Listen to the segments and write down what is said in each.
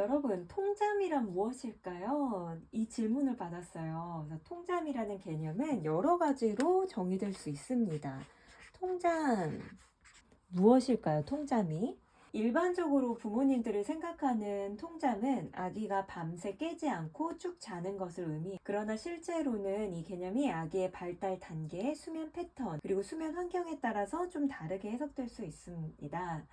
여러분, 통잠이란 무엇일까요? 이 질문을 받았어요. 그래서 통잠이라는 개념은 여러 가지로 정의될 수 있습니다. 통잠, 무엇일까요? 통잠이? 일반적으로 부모님들이 생각하는 통잠은 아기가 밤새 깨지 않고 쭉 자는 것을 그러나 실제로는 이 개념이 아기의 발달 단계, 수면 패턴, 그리고 수면 환경에 따라서 좀 다르게 해석될 수 있습니다.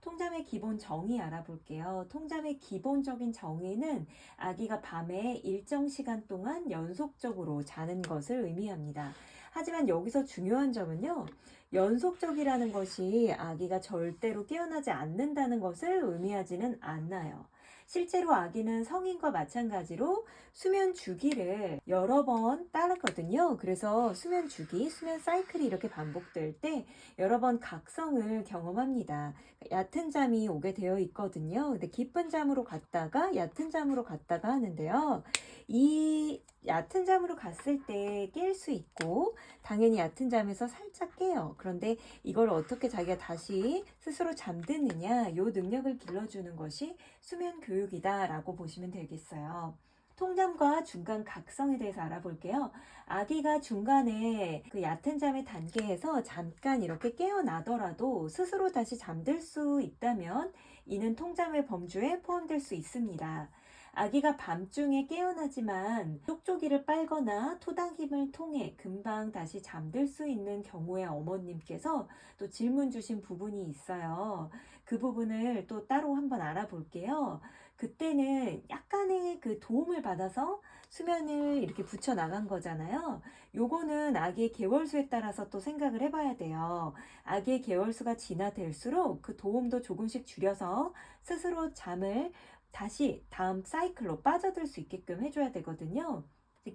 통잠의 기본 정의 알아볼게요. 통잠의 기본적인 정의는 아기가 밤에 일정 시간 동안 연속적으로 자는 것을 의미합니다. 하지만 여기서 중요한 점은요. 연속적이라는 것이 아기가 절대로 깨어나지 않는다는 것을 의미하지는 않아요. 실제로 아기는 성인과 마찬가지로 수면 주기를 여러 번 따르거든요. 그래서 수면 주기, 수면 사이클이 이렇게 반복될 때 여러 번 각성을 경험합니다. 얕은 잠이 오게 되어 있거든요. 근데 깊은 잠으로 갔다가 얕은 잠으로 갔다가 하는데요. 이 얕은 잠으로 갔을 때 깰 수 있고 당연히 얕은 잠에서 살짝 깨요. 그런데 이걸 어떻게 자기가 다시 스스로 잠드느냐, 요 능력을 길러주는 것이 수면 교육이다라고 보시면 되겠어요. 통잠과 중간 각성에 대해서 알아볼게요. 아기가 중간에 그 얕은 잠의 단계에서 잠깐 이렇게 깨어나더라도 스스로 다시 잠들 수 있다면 이는 통잠의 범주에 포함될 수 있습니다. 아기가 밤중에 깨어나지만 쪽쪽이를 빨거나 토닥임을 통해 금방 다시 잠들 수 있는 경우에 어머님께서 또 질문 주신 부분이 있어요. 그 부분을 또 따로 한번 알아볼게요. 그때는 약간의 그 도움을 받아서 수면을 이렇게 붙여 나간 거잖아요. 요거는 아기의 개월수에 따라서 또 생각을 해봐야 돼요. 아기의 개월수가 지나될수록 그 도움도 조금씩 줄여서 스스로 잠을 다시 다음 사이클로 빠져들 수 있게끔 해줘야 되거든요.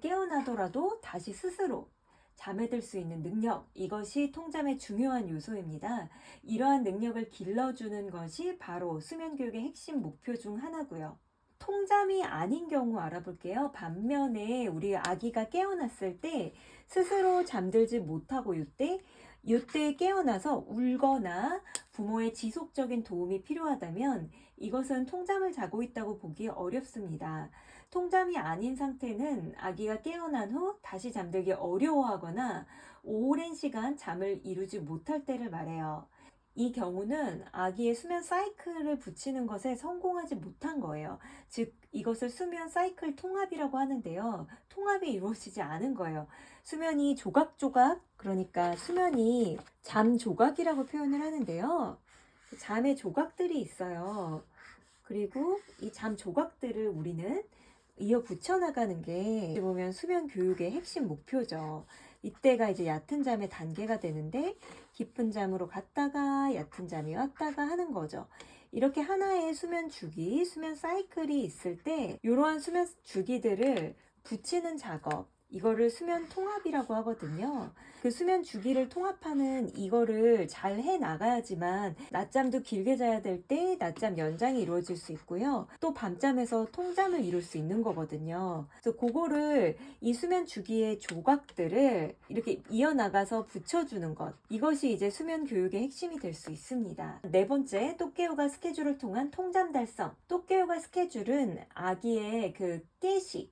깨어나더라도 다시 스스로 잠에 들 수 있는 능력, 이것이 통잠의 중요한 요소입니다. 이러한 능력을 길러주는 것이 바로 수면 교육의 핵심 목표 중 하나고요. 통잠이 아닌 경우 알아볼게요. 반면에 우리 아기가 깨어났을 때 스스로 잠들지 못하고 이때 깨어나서 울거나 부모의 지속적인 도움이 필요하다면 이것은 통잠을 자고 있다고 보기 어렵습니다. 통잠이 아닌 상태는 아기가 깨어난 후 다시 잠들기 어려워하거나 오랜 시간 잠을 이루지 못할 때를 말해요. 이 경우는 아기의 수면 사이클을 붙이는 것에 성공하지 못한 거예요. 즉, 이것을 수면 사이클 통합이라고 하는데요. 통합이 이루어지지 않은 거예요. 수면이 조각조각, 그러니까 수면이 잠 조각이라고 표현을 하는데요. 잠의 조각들이 있어요. 그리고 이 잠 조각들을 우리는 이어 붙여나가는 게 어떻게 보면 수면 교육의 핵심 목표죠. 이때가 이제 얕은 잠의 단계가 되는데 깊은 잠으로 갔다가 얕은 잠이 왔다가 하는 거죠. 이렇게 하나의 수면 주기, 수면 사이클이 있을 때 이러한 수면 주기들을 붙이는 작업, 이거를 수면 통합이라고 하거든요. 그 수면 주기를 통합하는 이거를 잘 해 나가야지만 낮잠도 길게 자야 될 때 낮잠 연장이 이루어질 수 있고요. 또 밤잠에서 통잠을 이룰 수 있는 거거든요. 그래서 그거를 이 수면 주기의 조각들을 이렇게 이어나가서 붙여주는 것. 이것이 이제 수면 교육의 핵심이 될 수 있습니다. 네 번째, 똑개요가 스케줄을 통한 통잠 달성. 똑개요가 스케줄은 아기의 그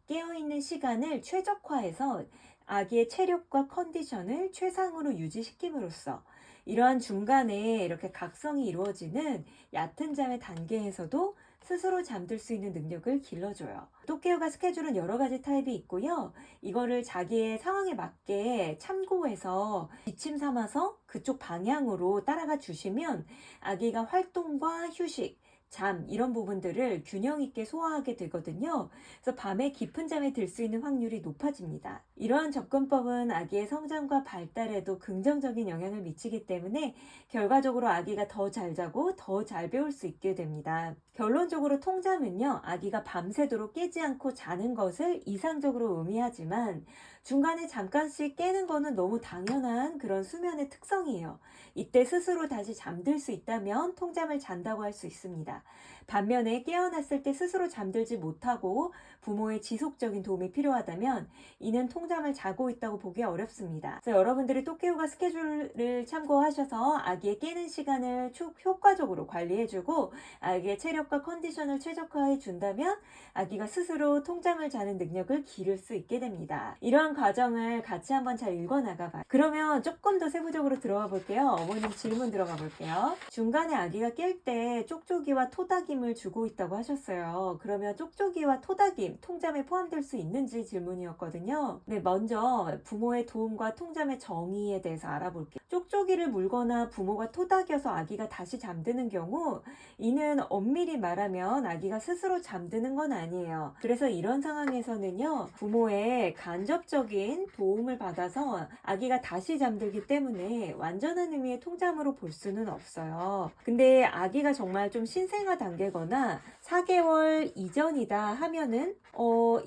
깨어있는 시간을 최적화해서 아기의 체력과 컨디션을 최상으로 유지시킴으로써 이러한 중간에 이렇게 각성이 이루어지는 얕은 잠의 단계에서도 스스로 잠들 수 있는 능력을 길러줘요. 똑개요가 스케줄은 여러 가지 타입이 있고요. 이거를 자기의 상황에 맞게 참고해서 지침 삼아서 그쪽 방향으로 따라가 주시면 아기가 활동과 휴식, 잠 이런 부분들을 균형 있게 소화하게 되거든요. 그래서 밤에 깊은 잠에 들 수 있는 확률이 높아집니다. 이러한 접근법은 아기의 성장과 발달에도 긍정적인 영향을 미치기 때문에 결과적으로 아기가 더 잘 자고 더 잘 배울 수 있게 됩니다. 결론적으로 통잠은요, 아기가 밤새도록 깨지 않고 자는 것을 이상적으로 의미하지만 중간에 잠깐씩 깨는 거는 너무 당연한 그런 수면의 특성이에요. 이때 스스로 다시 잠들 수 있다면 통잠을 잔다고 할 수 있습니다. 반면에 깨어났을 때 스스로 잠들지 못하고 부모의 지속적인 도움이 필요하다면 이는 통잠을 자고 있다고 보기 어렵습니다. 그래서 여러분들이 똑개요가 스케줄을 참고하셔서 아기의 깨는 시간을 효과적으로 관리해주고 아기의 체력 체력과 컨디션을 최적화해 준다면 아기가 스스로 통잠을 자는 능력을 기를 수 있게 됩니다. 이러한 과정을 같이 한번 잘 읽어나가 봐요. 그러면 조금 더 세부적으로 들어가 볼게요. 어머님 질문 들어가 볼게요. 중간에 아기가 깰 때 쪽쪽이와 토닥임을 주고 있다고 하셨어요. 그러면 쪽쪽이와 토닥임, 통잠에 포함될 수 있는지 질문이었거든요. 네, 먼저 부모의 도움과 통잠의 정의에 대해서 알아볼게요. 쪽쪽이를 물거나 부모가 토닥여서 아기가 다시 잠드는 경우 이는 엄밀히 말하면 아기가 스스로 잠드는 건 아니에요. 그래서 이런 상황에서는요, 부모의 간접적인 도움을 받아서 아기가 다시 잠들기 때문에 완전한 의미의 통잠으로 볼 수는 없어요. 근데 아기가 정말 좀 신생아 단계거나 4개월 이전이다 하면은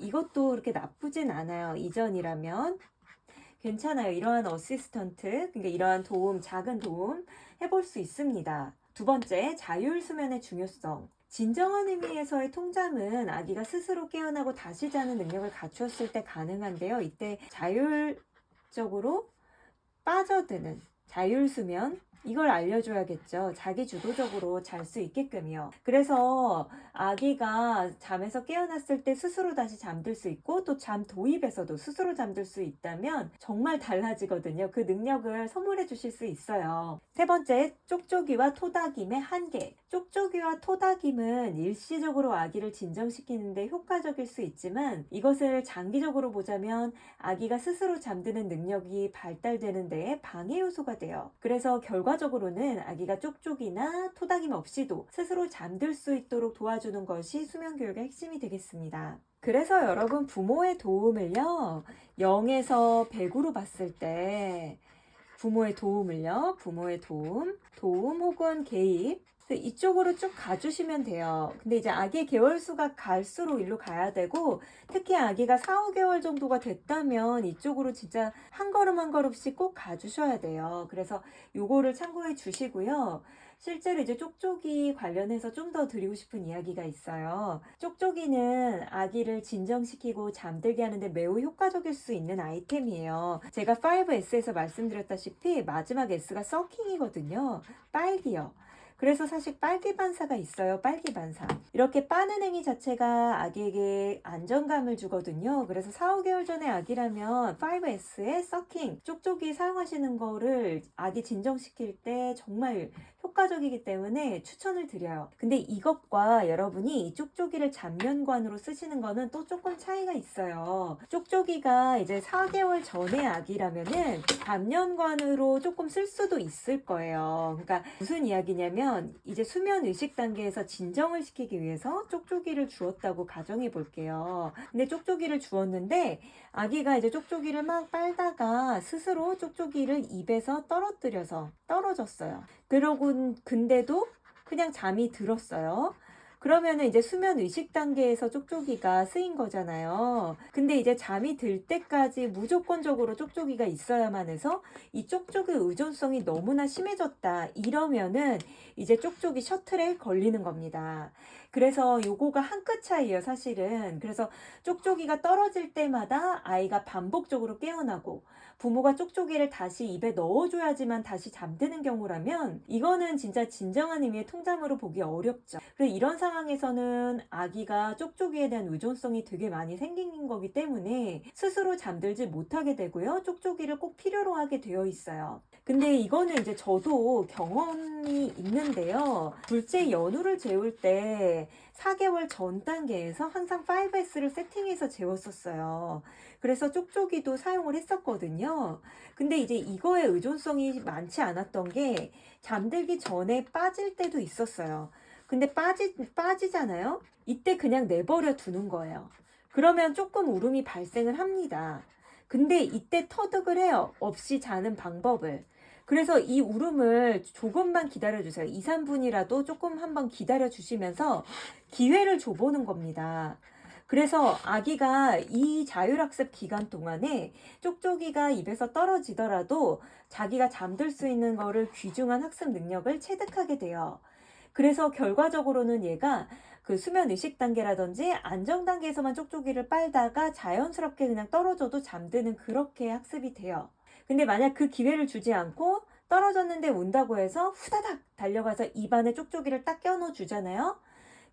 이것도 그렇게 나쁘진 않아요. 이전이라면 괜찮아요. 이러한 어시스턴트, 그러니까 이러한 도움, 작은 도움 해볼 수 있습니다. 두 번째, 자율수면의 중요성. 진정한 의미에서의 통잠은 아기가 스스로 깨어나고 다시 자는 능력을 갖추었을 때 가능한데요. 이때 자율적으로 빠져드는 자율수면, 이걸 알려줘야겠죠. 자기 주도적으로 잘 수 있게끔요. 그래서 아기가 잠에서 깨어났을 때 스스로 다시 잠들 수 있고 또 잠 도입에서도 스스로 잠들 수 있다면 정말 달라지거든요. 그 능력을 선물해 주실 수 있어요. 세 번째, 쪽쪽이와 토닥임의 한계. 쪽쪽이와 토닥임은 일시적으로 아기를 진정시키는데 효과적일 수 있지만 이것을 장기적으로 보자면 아기가 스스로 잠드는 능력이 발달되는 데에 방해 요소가 돼요. 그래서 결과적으로는 아기가 쪽쪽이나 토닥임 없이도 스스로 잠들 수 있도록 도와주는 것이 수면 교육의 핵심이 되겠습니다. 그래서 여러분 부모의 도움을요 0에서 100으로 봤을 때 부모의 도움 혹은 개입 이쪽으로 쭉 가주시면 돼요. 근데 이제 아기의 개월수가 갈수록 일로 가야 되고 특히 아기가 4, 5개월 정도가 됐다면 이쪽으로 진짜 한 걸음 한 걸음씩 꼭 가주셔야 돼요. 그래서 요거를 참고해 주시고요. 실제로 이제 쪽쪽이 관련해서 좀 더 드리고 싶은 이야기가 있어요. 쪽쪽이는 아기를 진정시키고 잠들게 하는데 매우 효과적일 수 있는 아이템이에요. 제가 5S에서 말씀드렸다시피 마지막 S가 서킹이거든요. 빨기요. 그래서 사실 빨기 반사가 있어요. 빨기 반사. 이렇게 빠는 행위 자체가 아기에게 안정감을 주거든요. 그래서 4, 5개월 전에 아기라면 5S의 서킹, 쪽쪽이 사용하시는 거를 아기 진정시킬 때 정말 효과적이기 때문에 추천을 드려요. 근데 이것과 여러분이 쪽쪽이를 잡면관으로 쓰시는 거는 또 조금 차이가 있어요. 쪽쪽이가 이제 4개월 전에 아기라면은 잡면관으로 조금 쓸 수도 있을 거예요. 그러니까 무슨 이야기냐면 이제 수면 의식 단계에서 진정을 시키기 위해서 쪽쪽이를 주었다고 가정해 볼게요. 근데 쪽쪽이를 주었는데 아기가 이제 쪽쪽이를 막 빨다가 스스로 쪽쪽이를 입에서 떨어졌어요. 근데도 그냥 잠이 들었어요. 그러면은 이제 수면 의식 단계에서 쪽쪽이가 쓰인 거잖아요. 근데 이제 잠이 들 때까지 무조건적으로 쪽쪽이가 있어야만 해서 이 쪽쪽의 의존성이 너무나 심해졌다. 이러면은 이제 쪽쪽이 셔틀에 걸리는 겁니다. 그래서 요거가 한 끗 차이예요, 사실은. 그래서 쪽쪽이가 떨어질 때마다 아이가 반복적으로 깨어나고 부모가 쪽쪽이를 다시 입에 넣어줘야지만 다시 잠드는 경우라면 이거는 진짜 진정한 의미의 통잠으로 보기 어렵죠. 그래서 이런 상황에서는 아기가 쪽쪽이에 대한 의존성이 되게 많이 생긴 거기 때문에 스스로 잠들지 못하게 되고요. 쪽쪽이를 꼭 필요로 하게 되어 있어요. 근데 이거는 이제 저도 경험이 있는데요. 둘째 연우를 재울 때 4개월 전 단계에서 항상 5S를 세팅해서 재웠었어요. 그래서 쪽쪽이도 사용을 했었거든요. 근데 이제 이거에 의존성이 많지 않았던 게 잠들기 전에 빠질 때도 있었어요. 근데 빠지잖아요? 이때 그냥 내버려 두는 거예요. 그러면 조금 울음이 발생을 합니다. 근데 이때 터득을 해요. 없이 자는 방법을. 그래서 이 울음을 조금만 기다려주세요. 2, 3분이라도 조금 한번 기다려주시면서 기회를 줘보는 겁니다. 그래서 아기가 이 자율학습 기간 동안에 쪽쪽이가 입에서 떨어지더라도 자기가 잠들 수 있는 거를 귀중한 학습 능력을 체득하게 돼요. 그래서 결과적으로는 얘가 그 수면 의식 단계라든지 안정 단계에서만 쪽쪽이를 빨다가 자연스럽게 그냥 떨어져도 잠드는 그렇게 학습이 돼요. 근데 만약 그 기회를 주지 않고 떨어졌는데 운다고 해서 후다닥 달려가서 입안에 쪽쪽이를 딱 껴넣어 주잖아요.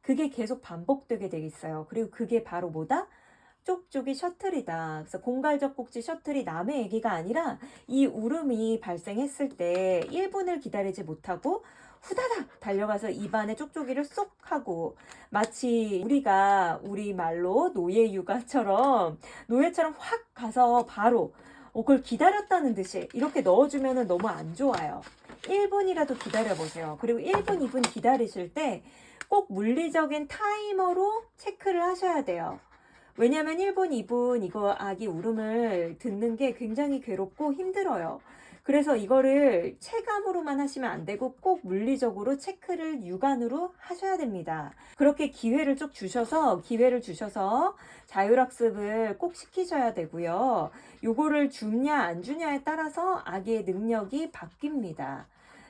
그게 계속 반복되게 돼 있어요. 그리고 그게 바로 뭐다? 쪽쪽이 셔틀이다. 그래서 공갈적 꼭지 셔틀이 남의 얘기가 아니라 이 울음이 발생했을 때 1분을 기다리지 못하고 후다닥 달려가서 입안에 쪽쪽이를 쏙 하고, 마치 우리가 우리 말로 노예 육아처럼 노예처럼 확 가서 바로 그걸 기다렸다는 듯이 이렇게 넣어주면 너무 안 좋아요. 1분이라도 기다려보세요. 그리고 1분, 2분 기다리실 때 꼭 물리적인 타이머로 체크를 하셔야 돼요. 왜냐면 1분, 2분 이거 아기 울음을 듣는 게 굉장히 괴롭고 힘들어요. 그래서 이거를 체감으로만 하시면 안 되고 꼭 물리적으로 체크를 육안으로 하셔야 됩니다. 그렇게 기회를 주셔서 자율학습을 꼭 시키셔야 되고요. 요거를 주냐 안 주냐에 따라서 아기의 능력이 바뀝니다.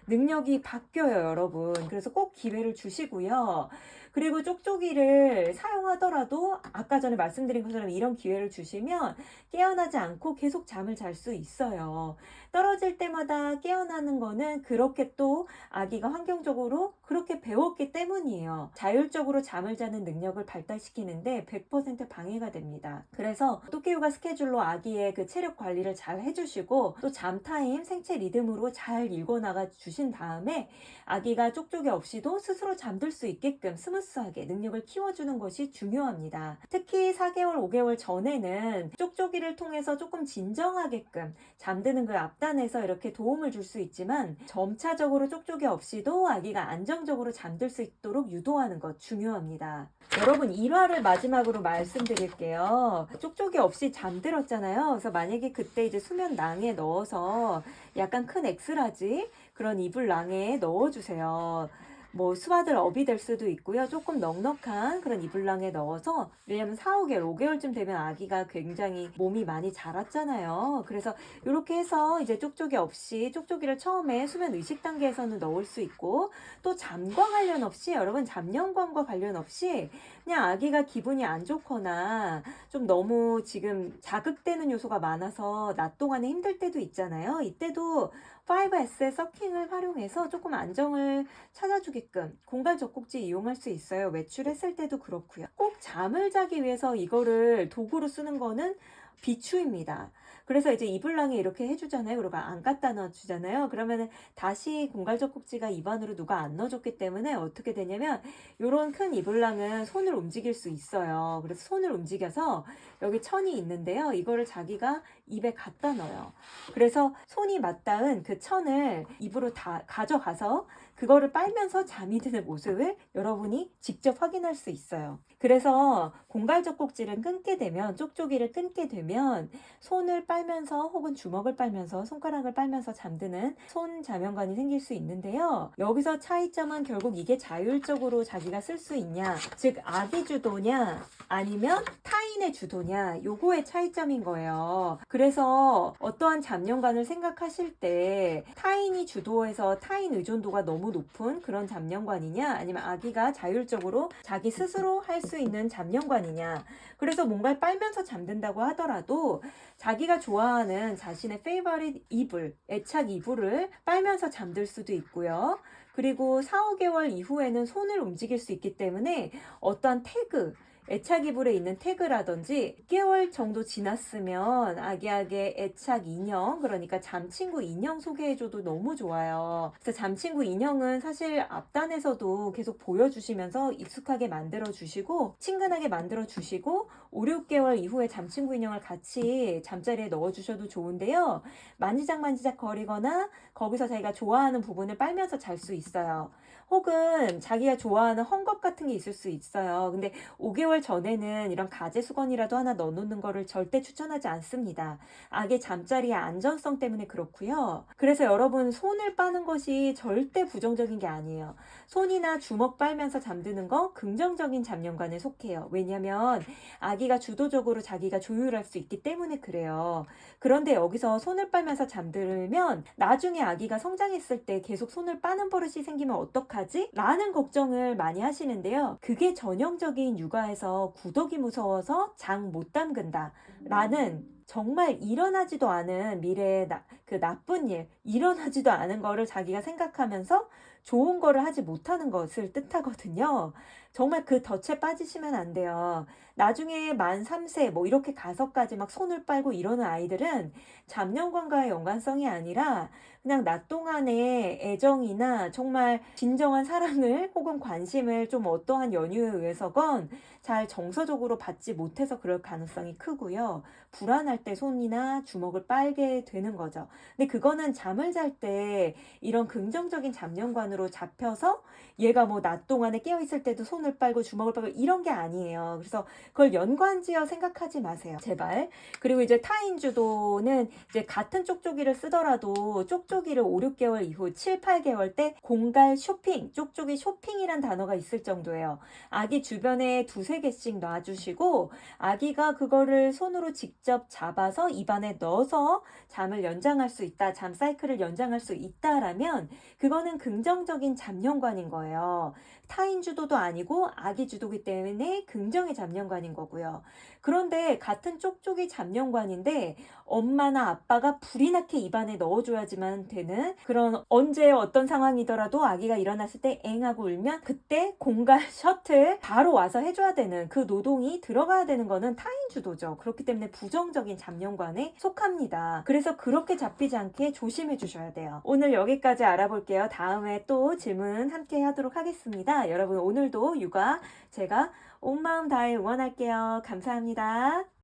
능력이 바뀌어요, 여러분. 그래서 꼭 기회를 주시고요. 그리고 쪽쪽이를 사용하더라도 아까 전에 말씀드린 것처럼 이런 기회를 주시면 깨어나지 않고 계속 잠을 잘 수 있어요. 떨어질 때마다 깨어나는 거는 그렇게 또 아기가 환경적으로 그렇게 배웠기 때문이에요. 자율적으로 잠을 자는 능력을 발달시키는데 100% 방해가 됩니다. 그래서 또깨육아 스케줄로 아기의 그 체력 관리를 잘 해주시고 또 잠타임 생체 리듬으로 잘 읽어나가 주신 다음에 아기가 쪽쪽이 없이도 스스로 잠들 수 있게끔 스무스하게 능력을 키워주는 것이 중요합니다. 특히 4개월, 5개월 전에는 쪽쪽이를 통해서 조금 진정하게끔 잠드는 그 앞단에서 이렇게 도움을 줄 수 있지만 점차적으로 쪽쪽이 없이도 아기가 안정적으로 잠들 수 있도록 유도하는 것 중요합니다. 여러분 1화를 마지막으로 말씀드릴게요. 쪽쪽이 없이 잠들었잖아요. 그래서 만약에 그때 이제 수면낭에 넣어서 약간 큰 엑스라지 그런 이불낭에 넣어주세요. 뭐 스와들 업이 될 수도 있고요. 조금 넉넉한 그런 이불낭에 넣어서, 왜냐면 4, 5개월, 5개월쯤 되면 아기가 굉장히 몸이 많이 자랐잖아요. 그래서 이렇게 해서 이제 쪽쪽이 없이 쪽쪽이를 처음에 수면 의식 단계에서는 넣을 수 있고, 또 잠과 관련 없이 여러분 잠영광과 관련 없이 그냥 아기가 기분이 안 좋거나 좀 너무 지금 자극되는 요소가 많아서 낮 동안에 힘들 때도 있잖아요. 이때도 5S의 서킹을 활용해서 조금 안정을 찾아주게끔 공갈 젖꼭지 이용할 수 있어요. 외출했을 때도 그렇고요. 꼭 잠을 자기 위해서 이거를 도구로 쓰는 거는 비추입니다. 그래서 이제 이불랑에 이렇게 해주잖아요. 그리고 안 갖다 놔주잖아요. 그러면은 다시 공갈 젖꼭지가 입안으로 누가 안 넣어줬기 때문에 어떻게 되냐면 요런 큰 이불랑은 손을 움직일 수 있어요. 그래서 손을 움직여서 여기 천이 있는데요. 이거를 자기가 입에 갖다 넣어요. 그래서 손이 맞닿은 그 천을 입으로 다 가져가서 그거를 빨면서 잠이 드는 모습을 여러분이 직접 확인할 수 있어요. 그래서 공갈 젖꼭지를 끊게 되면, 쪽쪽이를 끊게 되면 손을 빨면서 혹은 주먹을 빨면서 손가락을 빨면서 잠드는 손 자명관이 생길 수 있는데요. 여기서 차이점은 결국 이게 자율적으로 자기가 쓸 수 있냐, 즉 아기 주도냐 아니면 타인의 주도냐, 요거의 차이점인 거예요. 그래서 어떠한 잡념관을 생각하실 때 타인이 주도해서 타인 의존도가 너무 높은 그런 잡념관이냐, 아니면 아기가 자율적으로 자기 스스로 할 수 있는 잡념관이냐. 그래서 뭔가를 빨면서 잠든다고 하더라도 자기가 좋아하는 자신의 페이버릿 이불, 애착 이불을 빨면서 잠들 수도 있고요. 그리고 4, 5개월 이후에는 손을 움직일 수 있기 때문에 어떠한 태그, 애착 이불에 있는 태그라든지 6개월 정도 지났으면 아기에게 애착 인형, 그러니까 잠친구 인형 소개해줘도 너무 좋아요. 그래서 잠친구 인형은 사실 앞단에서도 계속 보여주시면서 익숙하게 만들어주시고 친근하게 만들어주시고 5, 6개월 이후에 잠친구 인형을 같이 잠자리에 넣어주셔도 좋은데요. 만지작 거리거나 거기서 자기가 좋아하는 부분을 빨면서 잘 수 있어요. 혹은 자기가 좋아하는 헝겊 같은 게 있을 수 있어요. 근데 5개월 전에는 이런 가제 수건이라도 하나 넣어놓는 거를 절대 추천하지 않습니다. 아기 잠자리의 안전성 때문에 그렇고요. 그래서 여러분 손을 빠는 것이 절대 부정적인 게 아니에요. 손이나 주먹 빨면서 잠드는 거 긍정적인 잡념관에 속해요. 왜냐하면 아기가 주도적으로 자기가 조율할 수 있기 때문에 그래요. 그런데 여기서 손을 빨면서 잠들면 나중에 아기가 성장했을 때 계속 손을 빠는 버릇이 생기면 어떡하지? 라는 걱정을 많이 하시는데요. 그게 전형적인 육아에서 구더기 무서워서 장 못 담근다 라는, 정말 일어나지도 않은 미래의 그 나쁜 일, 일어나지도 않은 거를 자기가 생각하면서 좋은 거를 하지 못하는 것을 뜻하거든요. 정말 그 덫에 빠지시면 안 돼요. 나중에 만 3세 뭐 이렇게 가서까지 막 손을 빨고 이러는 아이들은 잡념관과의 연관성이 아니라 그냥 낮 동안의 애정이나 정말 진정한 사랑을 혹은 관심을 좀 어떠한 연유에 의해서건 잘 정서적으로 받지 못해서 그럴 가능성이 크고요. 불안할 때 손이나 주먹을 빨게 되는 거죠. 근데 그거는 잠을 잘 때 이런 긍정적인 잡념관으로 잡혀서 얘가 뭐 낮 동안에 깨어있을 때도 손을 빨고 주먹을 빨고 이런 게 아니에요. 그래서 그걸 연관지어 생각하지 마세요. 제발. 그리고 이제 타인주도는 이제 같은 쪽쪽이를 쓰더라도 쪽쪽이를 5, 6개월 이후 7, 8개월 때 공갈 쇼핑, 쪽쪽이 쇼핑이란 단어가 있을 정도예요. 아기 주변에 두세 개씩 놔주시고 아기가 그거를 손으로 직접 잡아서 입안에 넣어서 잠을 연장할 수 있다, 잠 사이클을 연장할 수 있다라면 그거는 긍정적인 잡념관인 거예요. 타인 주도도 아니고 아기 주도기 때문에 긍정의 잡념관인 거고요. 그런데 같은 쪽쪽이 잡념관인데 엄마나 아빠가 불이 나게 입안에 넣어줘야지만 되는 그런 언제 어떤 상황이더라도 아기가 일어났을 때 엥 하고 울면 그때 공갈 셔틀 바로 와서 해줘야 되는 그 노동이 들어가야 되는 거는 타인 주도죠. 그렇기 때문에 부정적인 잡념관에 속합니다. 그래서 그렇게 잡히지 않게 조심해 주셔야 돼요. 오늘 여기까지 알아볼게요. 다음에 또 질문 함께 하도록 하겠습니다. 여러분 오늘도 육아 제가 온 마음 다해 응원할게요. 감사합니다.